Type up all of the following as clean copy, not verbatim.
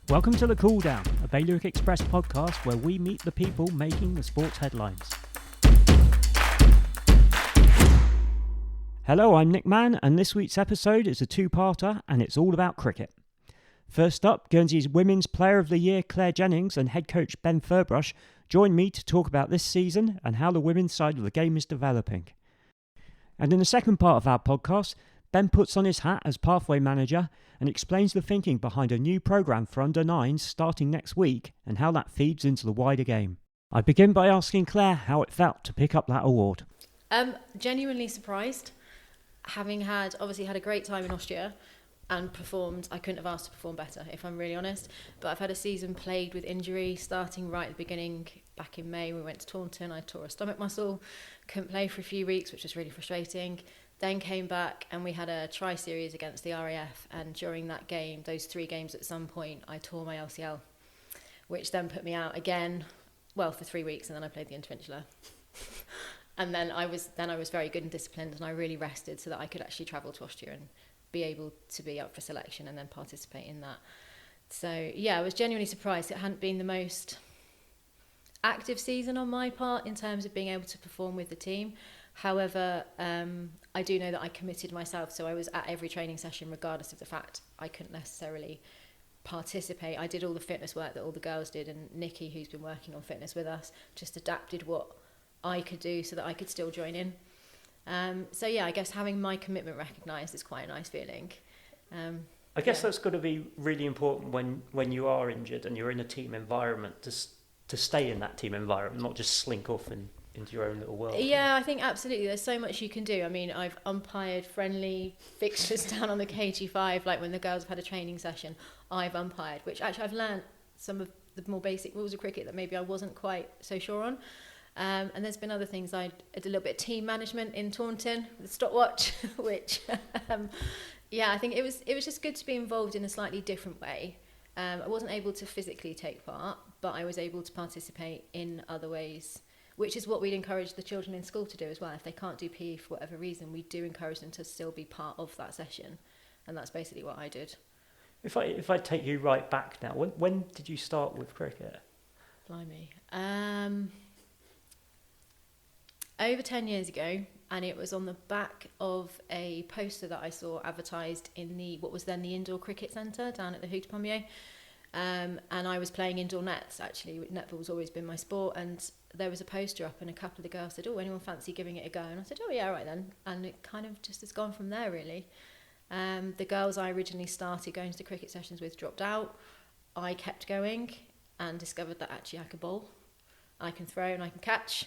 Welcome to The Cool Down, a Bailiwick Express podcast where we meet the people making the sports headlines. Hello, I'm Nick Mann, and this week's episode is a two-parter, and it's all about cricket. First up, Guernsey's Women's Player of the Year Claire Jennings and head coach Ben Ferbrache join me to talk about this season and how the women's side of the game is developing. And in the second part of our podcast, Ben puts on his hat as pathway manager and explains the thinking behind a new programme for under-9s starting next week and how that feeds into the wider game. I begin by asking Claire how it felt to pick up that award. Genuinely surprised, having had a great time in Austria and performed. I couldn't have asked to perform better, if I'm really honest, but I've had a season plagued with injury, starting right at the beginning. Back in May we went to Taunton, I tore a stomach muscle, couldn't play for a few weeks, which was really frustrating. Then came back and we had a tri-series against the RAF, and during that game, those 3 games at some point, I tore my LCL, which then put me out again, for 3 weeks, and then I played the interventular. And then I was very good and disciplined, and I really rested so that I could actually travel to Austria and be able to be up for selection and then participate in that. So yeah, I was genuinely surprised. It hadn't been the most active season on my part in terms of being able to perform with the team. However, I do know that I committed myself, so I was at every training session regardless of the fact I couldn't necessarily participate. I did all the fitness work that all the girls did, and Nikki, who's been working on fitness with us, just adapted what I could do so that I could still join in. So yeah, I guess having my commitment recognised is quite a nice feeling. I guess that's got to be really important when you are injured and you're in a team environment to stay in that team environment, not just slink off into your own little world. Yeah, I think absolutely. There's so much you can do. I mean, I've umpired friendly fixtures down on the KG5, like when the girls have had a training session, I've umpired, which actually I've learned some of the more basic rules of cricket that maybe I wasn't quite so sure on. And there's been other things. I did a little bit of team management in Taunton with a stopwatch, which, I think it was just good to be involved in a slightly different way. I wasn't able to physically take part, but I was able to participate in other ways, which is what we'd encourage the children in school to do as well. If they can't do PE for whatever reason, we do encourage them to still be part of that session. And that's basically what I did. If I take you right back now, when did you start with cricket? Blimey. Over 10 years ago, and it was on the back of a poster that I saw advertised in what was then the Indoor Cricket Centre down at the Hoogte Pommier. And I was playing indoor nets, actually. Netball's always been my sport, and there was a poster up and a couple of the girls said, anyone fancy giving it a go? And I said, yeah, all right then. And it kind of just has gone from there, really. The girls I originally started going to the cricket sessions with dropped out. I kept going and discovered that actually I could bowl, I can throw and I can catch.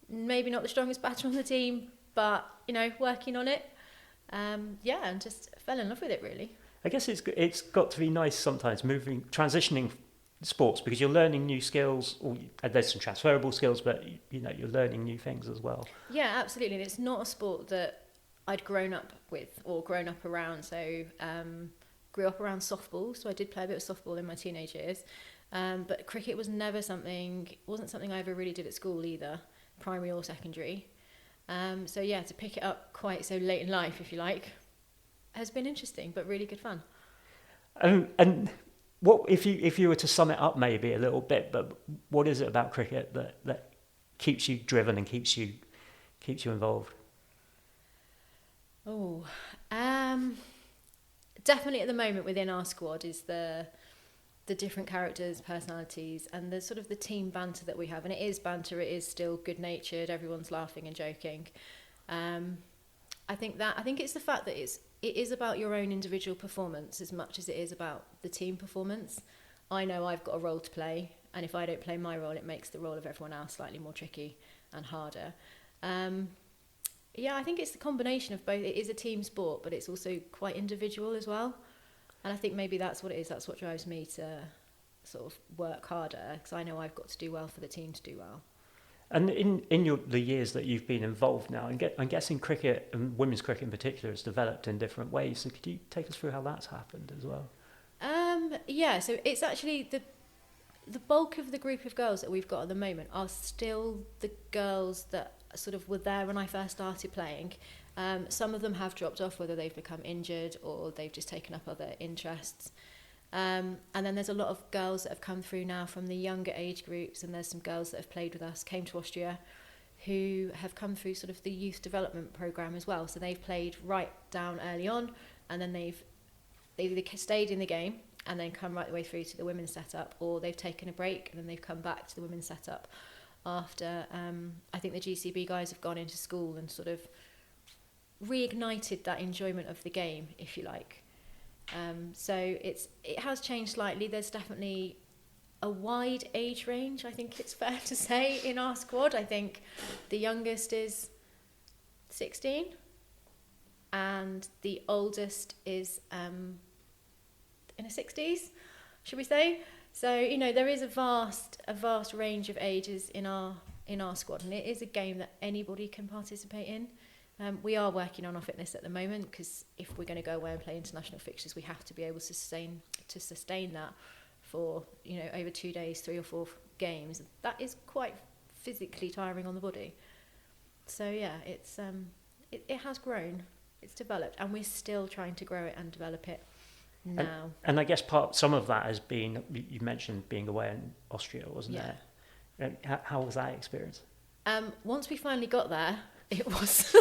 Maybe not the strongest batter on the team, but, working on it. And just fell in love with it, really. I guess it's got to be nice sometimes transitioning sports, because you're learning new skills, or there's some transferable skills, but you're learning new things as well. Yeah, absolutely. And it's not a sport that I'd grown up with or grown up around. So grew up around softball, so I did play a bit of softball in my teenage years. But cricket wasn't something I ever really did at school either, primary or secondary. To pick it up quite so late in life, if you like, has been interesting, but really good fun. And what if you were to sum it up maybe a little bit, but what is it about cricket that keeps you driven and keeps you involved? Definitely at the moment within our squad is the different characters, personalities, and the sort of the team banter that we have. And it is banter, it is still good-natured, everyone's laughing and joking. I think it's the fact that it is about your own individual performance as much as it is about the team performance. I know I've got a role to play, and if I don't play my role, it makes the role of everyone else slightly more tricky and harder. I think it's the combination of both. It is a team sport, but it's also quite individual as well. And I think maybe that's what it is. That's what drives me to sort of work harder, because I know I've got to do well for the team to do well. And in the years that you've been involved now, I'm guessing cricket, and women's cricket in particular, has developed in different ways. So could you take us through how that's happened as well? So it's actually the bulk of the group of girls that we've got at the moment are still the girls that sort of were there when I first started playing. Some of them have dropped off, whether they've become injured or they've just taken up other interests. And then there's a lot of girls that have come through now from the younger age groups, and there's some girls that have played with us, came to Austria, who have come through sort of the youth development program as well. So they've played right down early on, and then they've either stayed in the game and then come right the way through to the women's setup, or they've taken a break and then they've come back to the women's setup after. I think the GCB guys have gone into school and sort of reignited that enjoyment of the game, if you like. So it has changed slightly. There's definitely a wide age range, I think it's fair to say, in our squad. I think the youngest is 16 and the oldest is in her 60s, should we say. So, you know, there is a vast range of ages in our squad, and it is a game that anybody can participate in. We are working on our fitness at the moment, because if we're going to go away and play international fixtures, we have to be able to sustain that for, you know, over 2 days, 3 or 4 games. That is quite physically tiring on the body. So yeah, it's it has grown, it's developed, and we're still trying to grow it and develop it now. And I guess some of that has been, you mentioned being away in Austria, wasn't there? How was that experience? Once we finally got there, it was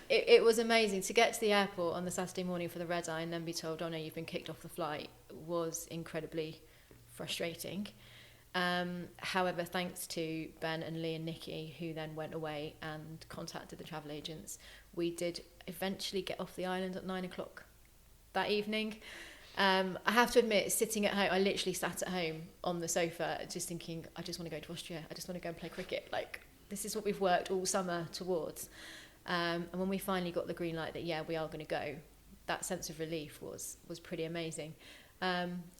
it was amazing. To get to the airport on the Saturday morning for the red eye and then be told, oh no, you've been kicked off the flight, was incredibly frustrating. However, thanks to Ben and Lee and Nikki, who then went away and contacted the travel agents, we did eventually get off the island at 9 o'clock that evening. I have to admit, sitting at home, I literally sat at home on the sofa just thinking, I just want to go to Austria, I just want to go and play cricket. Like, this is what we've worked all summer towards. And when we finally got the green light that, yeah, we are going to go, that sense of relief was pretty amazing.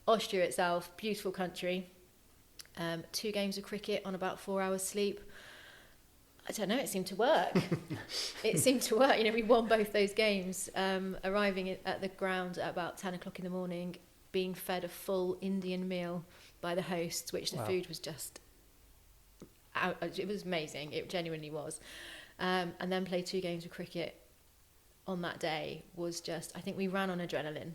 Austria itself, beautiful country. 2 games of cricket on about 4 hours sleep. I don't know, it seemed to work. It seemed to work. You know, we won both those games, arriving at the ground at about 10 o'clock in the morning, being fed a full Indian meal by the hosts, which the food was just... it was amazing. It genuinely was. And then play 2 games of cricket on that day was just... I think we ran on adrenaline,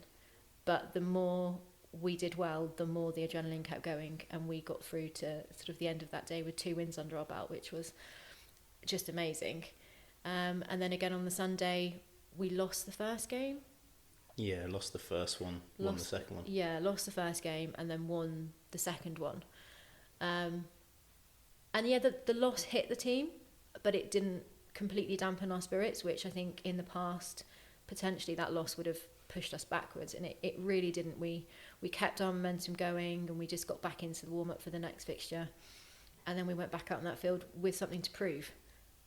but the more we did well, the more the adrenaline kept going, and we got through to sort of the end of that day with 2 wins under our belt, which was just amazing. And then again on the Sunday, we lost the first game. Yeah, lost the first one, won the second one. Yeah, lost the first game and then won the second one. And yeah, the loss hit the team, but it didn't completely dampen our spirits, which I think in the past, potentially that loss would have pushed us backwards, and it really didn't. We kept our momentum going, and we just got back into the warm-up for the next fixture, and then we went back out on that field with something to prove,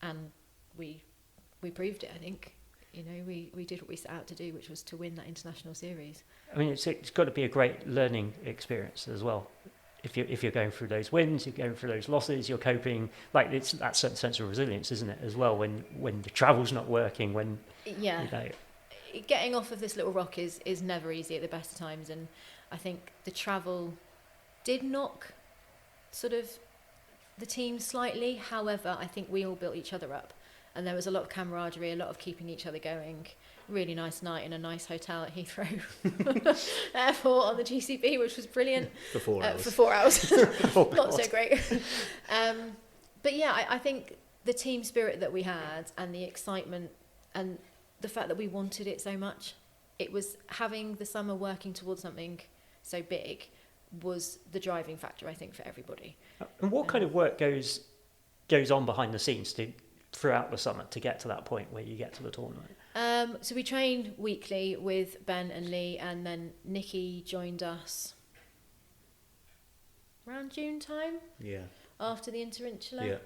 and we proved it. I think, you know, we did what we set out to do, which was to win that international series. I mean, it's got to be a great learning experience as well. If you're going through those wins, you're going through those losses, you're coping, like, it's that certain sense of resilience, isn't it, as well, when the travel's not working, when you know. Getting off of this little rock is never easy at the best of times, and I think the travel did knock sort of the team slightly. However, I think we all built each other up, and there was a lot of camaraderie, a lot of keeping each other going. Really nice night in a nice hotel at Heathrow Airport on the GCB, which was brilliant. For 4 hours. For 4 hours. Not so great. But yeah, I think the team spirit that we had, and the excitement, and the fact that we wanted it so much, it was having the summer working towards something so big was the driving factor, I think, for everybody. And what kind of work goes on behind the scenes throughout the summer to get to that point where you get to the tournament? So we trained weekly with Ben and Lee, and then Nikki joined us around June time. Yeah. After the Interinsular. Yeah.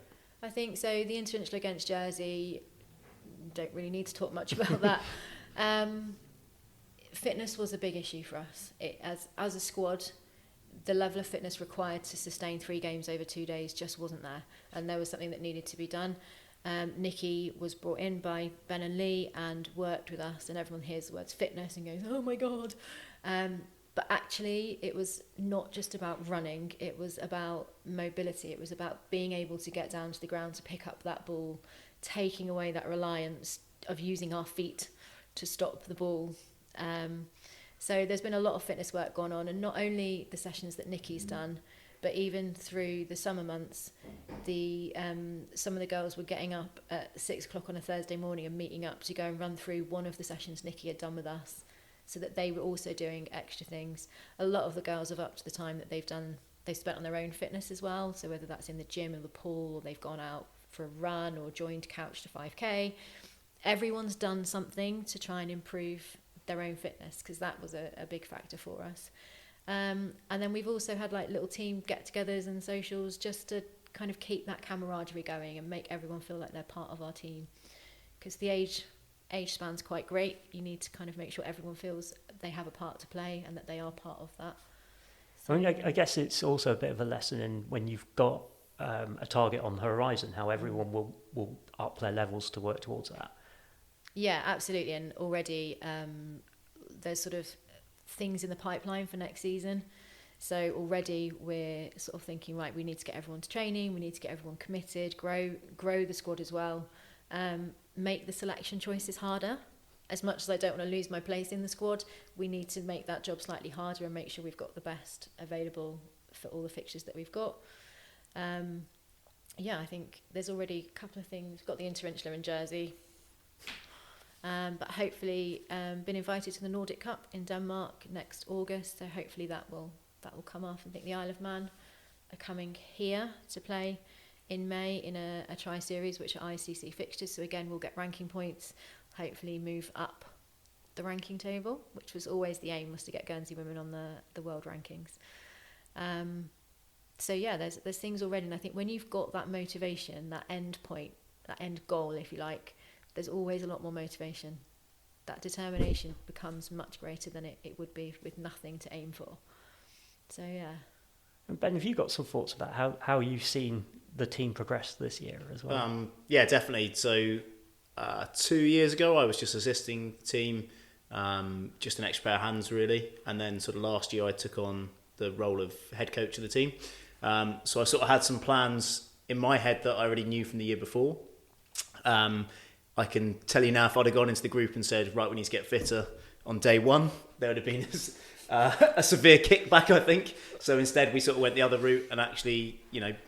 I think so. The Interinsular against Jersey, don't really need to talk much about that. Fitness was a big issue for us. As a squad, the level of fitness required to sustain 3 games over 2 days just wasn't there, and there was something that needed to be done. Nikki was brought in by Ben and Lee and worked with us, and everyone hears the words fitness and goes, oh my God. But actually, it was not just about running, it was about mobility, it was about being able to get down to the ground to pick up that ball, taking away that reliance of using our feet to stop the ball. So there's been a lot of fitness work going on, and not only the sessions that Nikki's done, but even through the summer months, some of the girls were getting up at 6 o'clock on a Thursday morning and meeting up to go and run through one of the sessions Nikki had done with us, so that they were also doing extra things. A lot of the girls have upped the time that they've spent on their own fitness as well. So whether that's in the gym or the pool, or they've gone out for a run or joined Couch to 5K, everyone's done something to try and improve their own fitness, because that was a big factor for us. And then we've also had like little team get-togethers and socials just to kind of keep that camaraderie going and make everyone feel like they're part of our team. Because the age span's quite great. You need to kind of make sure everyone feels they have a part to play and that they are part of that. So, I mean, I guess it's also a bit of a lesson in when you've got a target on the horizon, how everyone will up their levels to work towards that. Yeah, absolutely. And already there's sort of things in the pipeline for next season. So already we're sort of thinking, right, we need to get everyone to training, we need to get everyone committed, grow the squad as well, make the selection choices harder. As much as I don't want to lose my place in the squad, we need to make that job slightly harder and make sure we've got the best available for all the fixtures that we've got. I think there's already a couple of things. We've got the Interinsular in Jersey, but hopefully been invited to the Nordic Cup in Denmark next August, so hopefully that will come off. I think the Isle of Man are coming here to play in May in a tri-series, which are ICC fixtures, so again we'll get ranking points, hopefully move up the ranking table, which was always the aim, was to get Guernsey women on the world rankings. There's things already, and I think when you've got that motivation, that end point, that end goal if you like, there's always a lot more motivation. That determination becomes much greater than it would be with nothing to aim for. So yeah. And Ben, have you got some thoughts about how you've seen the team progress this year as well? Yeah, definitely. So 2 years ago I was just assisting the team, just an extra pair of hands really, and then sort of last year I took on the role of head coach of the team. So I sort of had some plans in my head that I already knew from the year before. I can tell you now, if I'd have gone into the group and said, right, we need to get fitter on day one, there would have been a severe kickback, I think. So instead, we sort of went the other route and actually,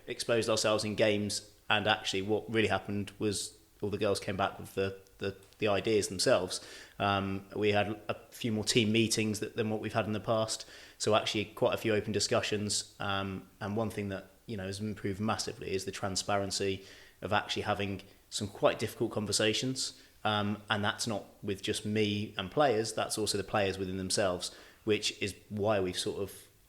exposed ourselves in games. And actually, what really happened was all the girls came back with the ideas themselves. We had a few more team meetings than what we've had in the past. So actually, quite a few open discussions. And one thing that has improved massively is the transparency of actually having some quite difficult conversations, and that's not with just me and players, that's also the players within themselves, which is why we've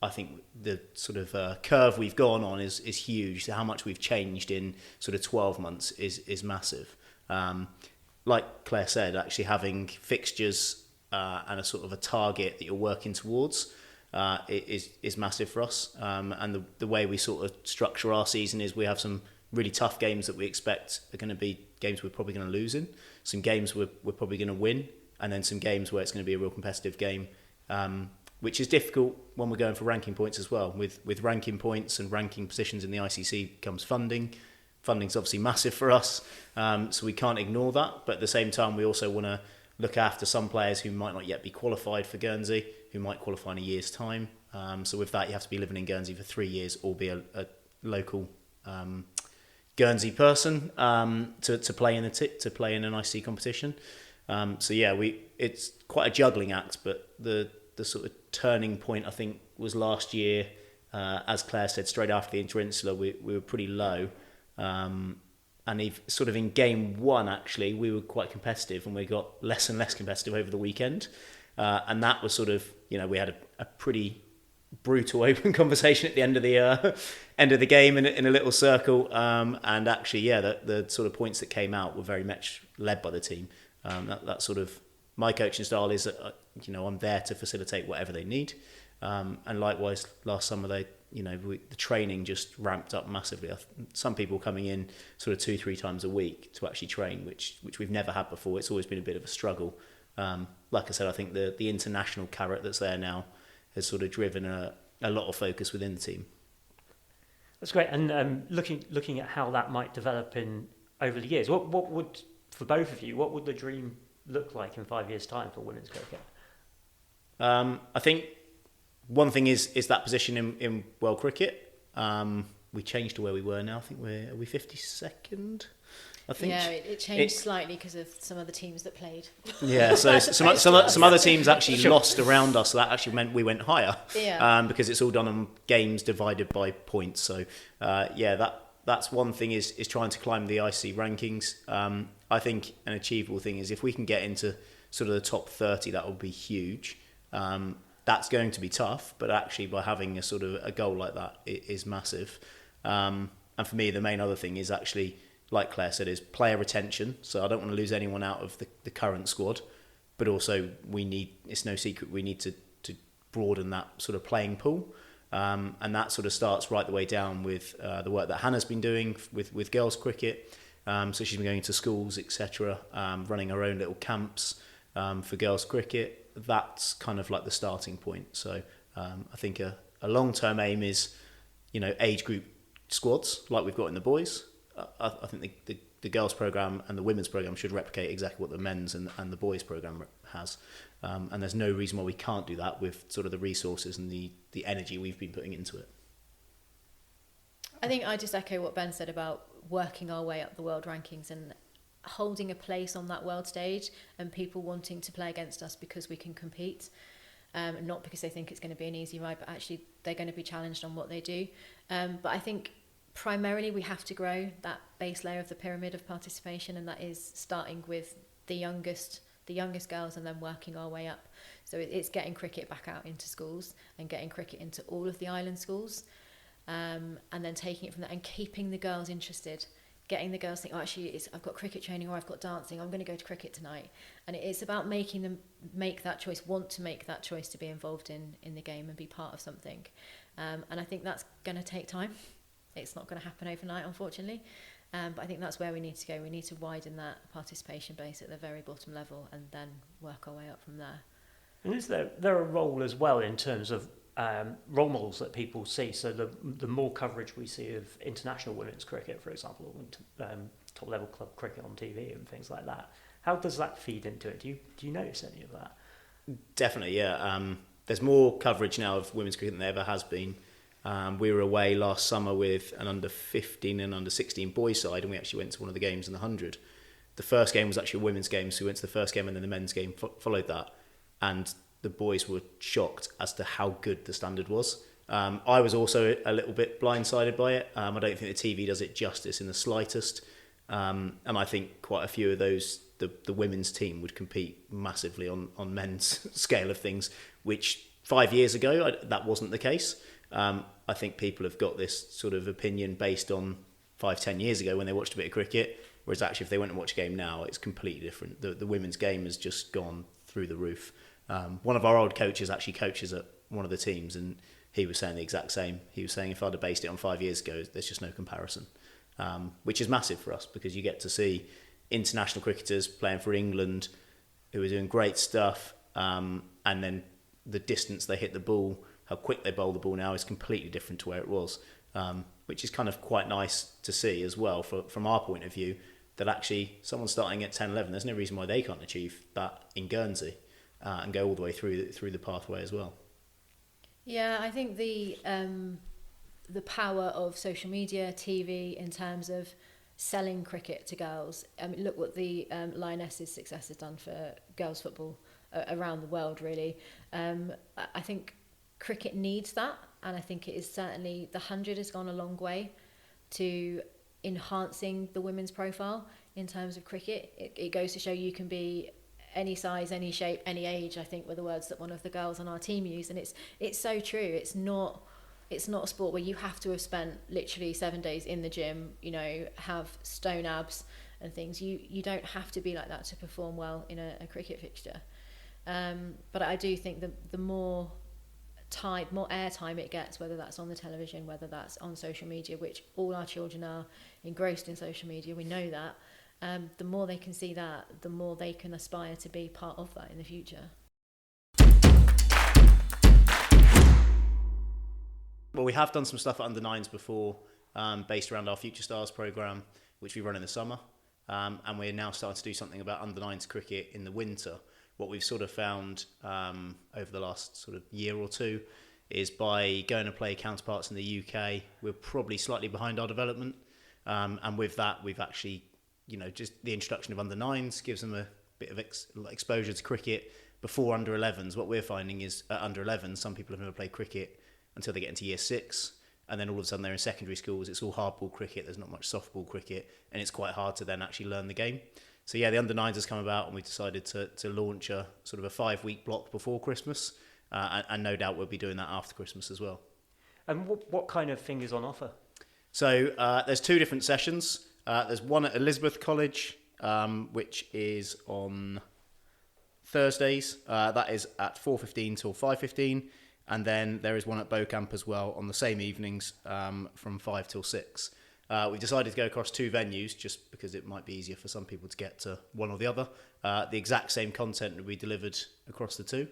I think the sort of curve we've gone on is huge. So how much we've changed in sort of 12 months is massive. Like Claire said, actually having fixtures and a sort of a target that you're working towards is massive for us. And the way we sort of structure our season is we have some really tough games that we expect are going to be games we're probably going to lose in, some games we're probably going to win, and then some games where it's going to be a real competitive game, which is difficult when we're going for ranking points as well. With ranking points and ranking positions in the ICC comes funding. Funding's obviously massive for us, so we can't ignore that. But at the same time, we also want to look after some players who might not yet be qualified for Guernsey, who might qualify in a year's time. So with that, you have to be living in Guernsey for 3 years or be a local Guernsey person to play in to play in an IC competition. It's quite a juggling act, but the sort of turning point I think was last year. As Claire said, straight after the Interinsular, we were pretty low, and sort of in game one actually we were quite competitive, and we got less and less competitive over the weekend, and that was sort of we had a pretty brutal open conversation at the end of the game in a little circle, and actually the sort of points that came out were very much led by the team. That sort of my coaching style is that I'm there to facilitate whatever they need, and likewise last summer the training just ramped up massively. Some people coming in sort of 2-3 times a week to actually train, which we've never had before. It's always been a bit of a struggle. Like I said, I think the international carrot that's there now has sort of driven a lot of focus within the team. That's great. And looking at how that might develop over the years, what would, for both of you, what would the dream look like in 5 years' time for women's cricket? I think one thing is that position in world cricket. We changed to where we were now. I think are we 52nd? I think. Yeah, it changed slightly because of some of the teams that played. Yeah, so some other teams actually lost around us, so that actually meant we went higher. Yeah. Because it's all done on games divided by points. So that's one thing is trying to climb the IC rankings. I think an achievable thing is if we can get into sort of the top 30, that would be huge. That's going to be tough, but actually by having a sort of a goal like that, it is massive. And for me, the main other thing is actually, like Claire said, is player retention. So I don't want to lose anyone out of the current squad, but also it's no secret, we need to broaden that sort of playing pool. And that sort of starts right the way down with the work that Hannah's been doing with girls cricket. So she's been going to schools, etc., running her own little camps for girls cricket. That's kind of like the starting point. So I think a long-term aim is, age group squads like we've got in the boys. I think the girls program and the women's program should replicate exactly what the men's and the boys program has. And there's no reason why we can't do that with sort of the resources and the energy we've been putting into it. I think I just echo what Ben said about working our way up the world rankings and holding a place on that world stage, and people wanting to play against us because we can compete, not because they think it's going to be an easy ride, but actually they're going to be challenged on what they do. But I think primarily we have to grow that base layer of the pyramid of participation, and that is starting with the youngest girls and then working our way up. So it's getting cricket back out into schools and getting cricket into all of the island schools, and then taking it from there and keeping the girls interested, getting the girls think, I've got cricket training or I've got dancing, I'm going to go to cricket tonight. And it's about making them make that choice, want to make that choice to be involved in the game and be part of something. And I think that's going to take time. It's not going to happen overnight, unfortunately. But I think that's where we need to go. We need to widen that participation base at the very bottom level and then work our way up from there. And is there a role as well in terms of role models that people see? So the more coverage we see of international women's cricket, for example, or top level club cricket on TV and things like that, how does that feed into it? Do you notice any of that? Definitely, yeah. There's more coverage now of women's cricket than there ever has been. We were away last summer with an under 15 and under 16 boys side, and we actually went to one of the games in the 100. The first game was actually a women's game, so we went to the first game and then the men's game followed that. And the boys were shocked as to how good the standard was. I was also a little bit blindsided by it. I don't think the TV does it justice in the slightest. And I think quite a few of those, the women's team would compete massively on men's scale of things, which 5 years ago, that wasn't the case. I think people have got this sort of opinion based on 5-10 years ago when they watched a bit of cricket, whereas actually if they went and watch a game now, it's completely different. The women's game has just gone through the roof. One of our old coaches actually coaches at one of the teams, and he was saying the exact same. He was saying if I'd have based it on 5 years ago, there's just no comparison, which is massive for us because you get to see international cricketers playing for England who are doing great stuff, and then the distance they hit the ball, how quick they bowl the ball now is completely different to where it was, which is kind of quite nice to see as well from our point of view, that actually someone starting at 10-11, there's no reason why they can't achieve that in Guernsey and go all the way through the pathway as well. Yeah, I think the power of social media, TV, in terms of selling cricket to girls. I mean, look what the Lionesses' success has done for girls football around the world, really. I think cricket needs that, and I think it is certainly, the 100 has gone a long way to enhancing the women's profile in terms of cricket. It goes to show you can be any size, any shape, any age, I think were the words that one of the girls on our team used, and it's so true. It's not a sport where you have to have spent literally 7 days in the gym, have stone abs and things. You don't have to be like that to perform well in a cricket fixture. But I do think the more airtime it gets, whether that's on the television, whether that's on social media, which all our children are engrossed in social media, we know that, the more they can see that, the more they can aspire to be part of that in the future. Well, we have done some stuff at under 9s before, based around our Future Stars programme, which we run in the summer. and we're now starting to do something about under-9s cricket in the winter. What we've sort of found over the last sort of year or two is by going to play counterparts in the UK, we're probably slightly behind our development. And with that, we've actually, just the introduction of under-9s gives them a bit of exposure to cricket before under-11s. What we're finding is at under-11s, some people have never played cricket until they get into year 6. And then all of a sudden they're in secondary schools. It's all hardball cricket. There's not much softball cricket. And it's quite hard to then actually learn the game. So yeah, the under-9s has come about, and we decided to launch a sort of a 5-week block before Christmas. And no doubt we'll be doing that after Christmas as well. And what kind of thing is on offer? So there's 2 different sessions. There's one at Elizabeth College, which is on Thursdays. That is at 4:15 till 5:15. And then there is one at Beaucamp as well on the same evenings from 5 till 6. We decided to go across 2 venues just because it might be easier for some people to get to one or the other. The exact same content will be delivered across the 2.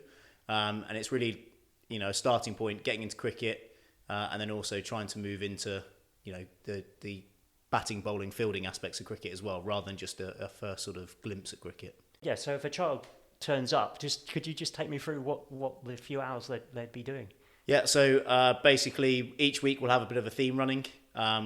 And it's really, a starting point, getting into cricket, and then also trying to move into, the batting, bowling, fielding aspects of cricket as well, rather than just a first sort of glimpse at cricket. Yeah, so if a child turns up, could you just take me through what the few hours they'd be doing? Yeah, so basically each week we'll have a bit of a theme running.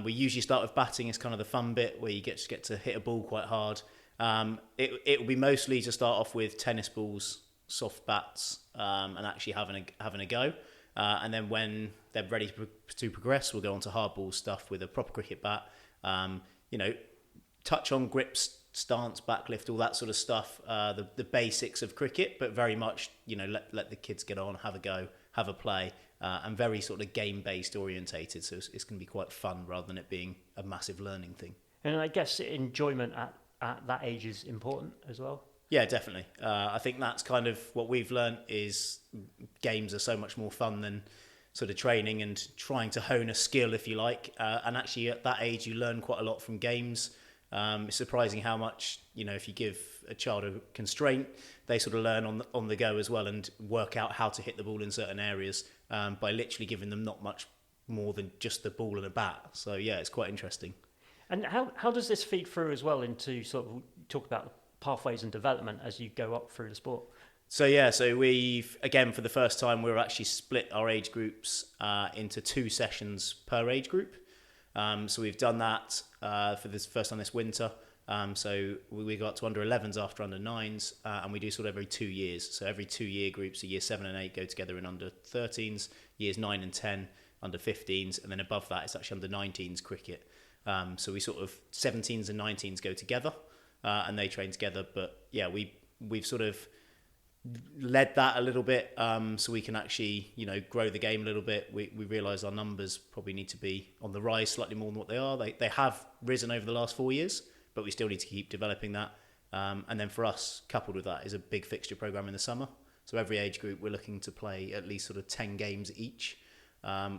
We usually start with batting. It's kind of the fun bit where you get to hit a ball quite hard. It will be mostly to start off with tennis balls, soft bats, and actually having a go. And then when they're ready to progress, we'll go on to hardball stuff with a proper cricket bat. Touch on grips, stance, backlift, all that sort of stuff, the basics of cricket, but very much, let the kids get on, have a go, have a play, and very sort of game-based orientated. So it's going to be quite fun rather than it being a massive learning thing. And I guess enjoyment at that age is important as well. Yeah, definitely. I think that's kind of what we've learned is games are so much more fun than sort of training and trying to hone a skill, if you like. And actually at that age, you learn quite a lot from games. It's surprising how much, if you give a child a constraint, they sort of learn on the go as well and work out how to hit the ball in certain areas by literally giving them not much more than just the ball and a bat. So yeah, it's quite interesting. And how does this feed through as well into sort of talk about pathways and development as you go up through the sport? So yeah, so we've, again, for the first time, we've actually split our age groups into 2 sessions per age group. So we've done that for this first time this winter. So we got to under 11s after under 9s, and we do sort of every 2 years. So every 2 year groups, so year 7 and 8 go together in under 13s, years 9 and 10 under 15s, and then above that it's actually under 19s cricket. So we sort of 17s and 19s go together, and they train together. But yeah, we've sort of led that a little bit, so we can actually, grow the game a little bit. We realise our numbers probably need to be on the rise slightly more than what they are. They have risen over the last 4 years, but we still need to keep developing that. And then for us, coupled with that, is a big fixture programme in the summer. So every age group, we're looking to play at least sort of 10 games each,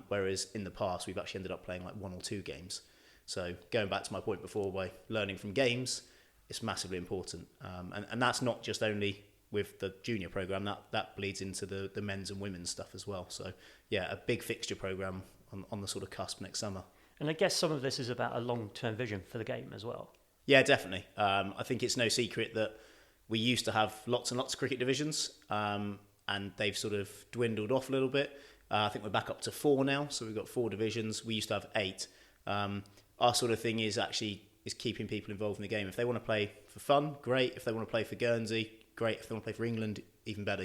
whereas in the past, we've actually ended up playing like 1 or 2 games. So going back to my point before, by learning from games, it's massively important. And that's not just only with the junior programme, that bleeds into the men's and women's stuff as well. So yeah, a big fixture programme on the sort of cusp next summer. And I guess some of this is about a long-term vision for the game as well. Yeah, definitely. I think it's no secret that we used to have lots and lots of cricket divisions, and they've sort of dwindled off a little bit. I think we're back up to 4 now, so we've got 4 divisions. We used to have 8. Our sort of thing is keeping people involved in the game. If they want to play for fun, great. If they want to play for Guernsey, great. If they want to play for England, even better.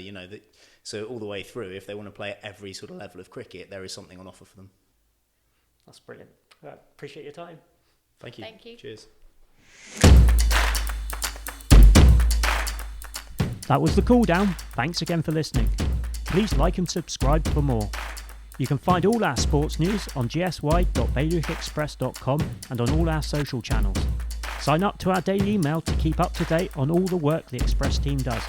So all the way through, if they want to play at every sort of level of cricket, there is something on offer for them. That's brilliant. Right, appreciate your time. Thank you. Thank you. Cheers. That was the cool down. Thanks again for listening. Please like and subscribe for more. You can find all our sports news on gsy.bailiwickexpress.com and on all our social channels. Sign up to our daily email to keep up to date on all the work the Express team does.